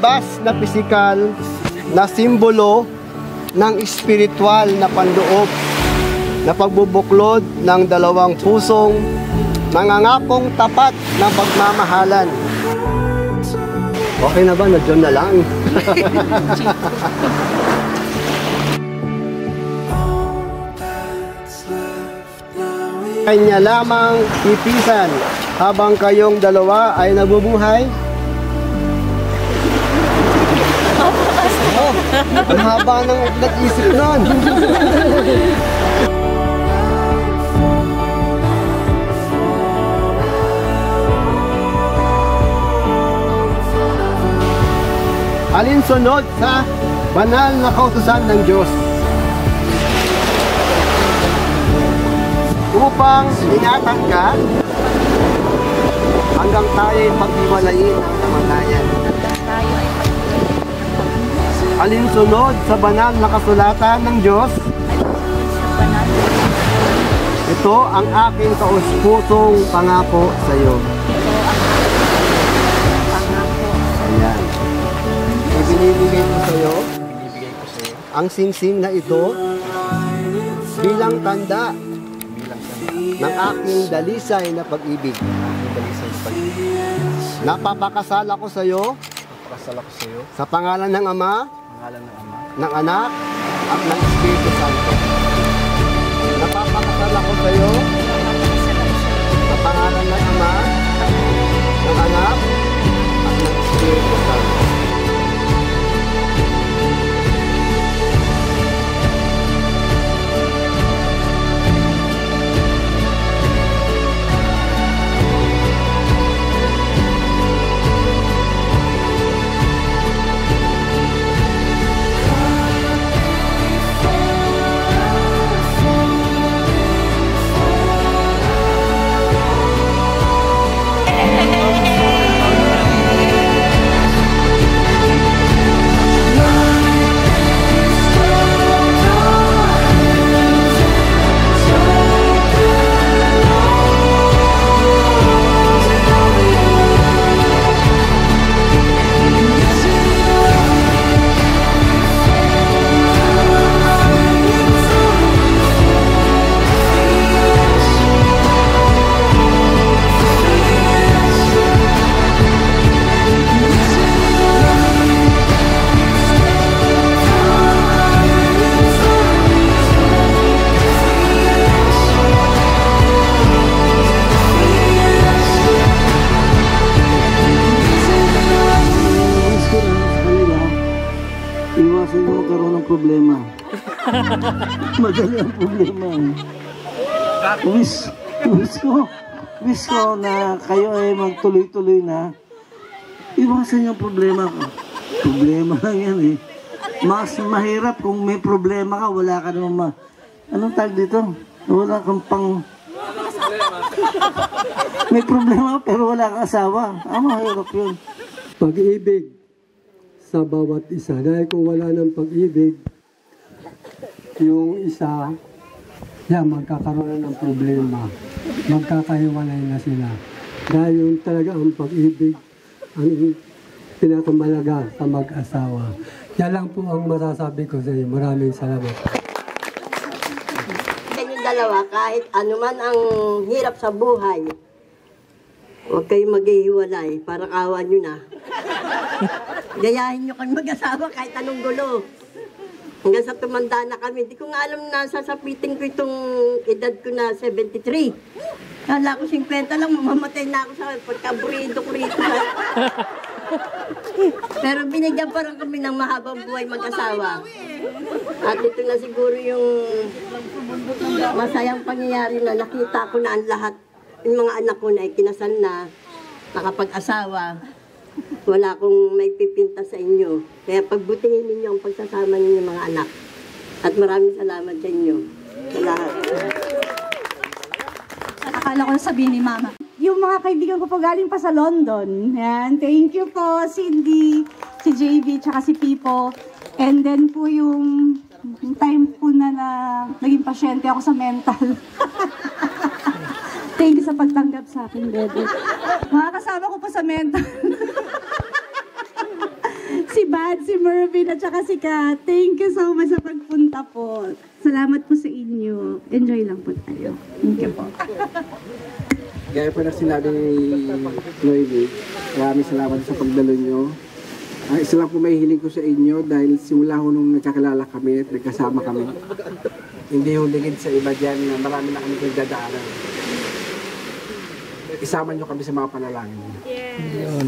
labas na pisikal na simbolo ng espiritual na panloob na pagbubuklod ng dalawang pusong nangangakong tapat ng pagmamahalan. Okay na ba? Na-John na lang. Kanya lamang ipisan habang kayong dalawa ay nabubuhay. Oh, ang haba ng nag-isip nun. Alinsunod sa banal na kautusan ng Diyos upang ingatan ka hanggang tayo'y paghiwalayin ng kamatayan. Alinsunod sa banal na kasulatan ng Diyos, ito ang aking taus-pusong pangako sa iyo. Ayan. Ibinibigay ko sa iyo ang singsing na ito bilang tanda ng aking dalisay na pag-ibig. Napapakasal ako sa iyo sa pangalan ng Ama, ng Anak, at ng Espiritu Santo. Napapakasal ako sa iyo sa pangalan ng Ama, ng Anak, at ng Espiritu Santo. Problema. Madali ang problema. Wish ko na kayo ay magtuloy-tuloy na. Iwasan yung problema ko. Problema lang yan eh. Mas mahirap kung may problema ka, wala ka naman anong tag dito? Wala kang pang... May problema pero wala kang asawa. Mahirap yun. Pag-ibig sa bawat isa. Dahil kung wala ng pag-ibig, yung isa, magkakaroon ng problema. Magkakahiwalay na sila. Dahil yung talaga ang pag-ibig, ang pinakamalaga sa mag-asawa. Yan lang po ang masasabi ko sa inyo. Maraming salamat. Kayong dalawa, kahit anuman ang hirap sa buhay, huwag kayong maghihiwalay para kawan nyo na. Gayahin nyo kang mag-asawa kahit anong gulo. Hanggang sa tumanda na kami. Hindi ko nga alam na sasapitin ko itong edad ko na 73. Kala ko 50 lang, mamamatay na ako sa pagkaburido ko rito. Pero binigyan pa rin kami ng mahabang buhay mag-asawa. At ito na siguro yung masayang pangyayari na nakita ko na ang lahat. Yung mga anak ko na ikinasal na, nakapag-asawa. Wala akong may pipinta sa inyo. Kaya pagbutihin ninyo ang pagsasama ninyo mga anak. At maraming salamat sa inyo. Sa lahat. Akala ko sabihin ni Mama. Yung mga kaibigan ko po galing pa sa London. Yan. Thank you po, Cindy, si JV, tsaka si Pipo. And then po yung time po na naging pasyente ako sa mental. Thank you sa pagtanggap sa akin, Bebe. Mga kasama ko po sa mental. Brad, si Mervin, at saka si Kat. Thank you so much sa pagpunta po. Salamat po sa inyo. Enjoy lang po tayo. Thank you po. Gaya po na sinabi ni Noemi, maraming salamat sa pagdalo nyo. Ang isa lang po may hiling ko sa inyo dahil simula ho nung nagkakilala kami at nagkasama kami. Hindi ho ligid sa iba dyan na marami na kami nagdadaanan. Isama nyo kami sa mga panalangin. Yun.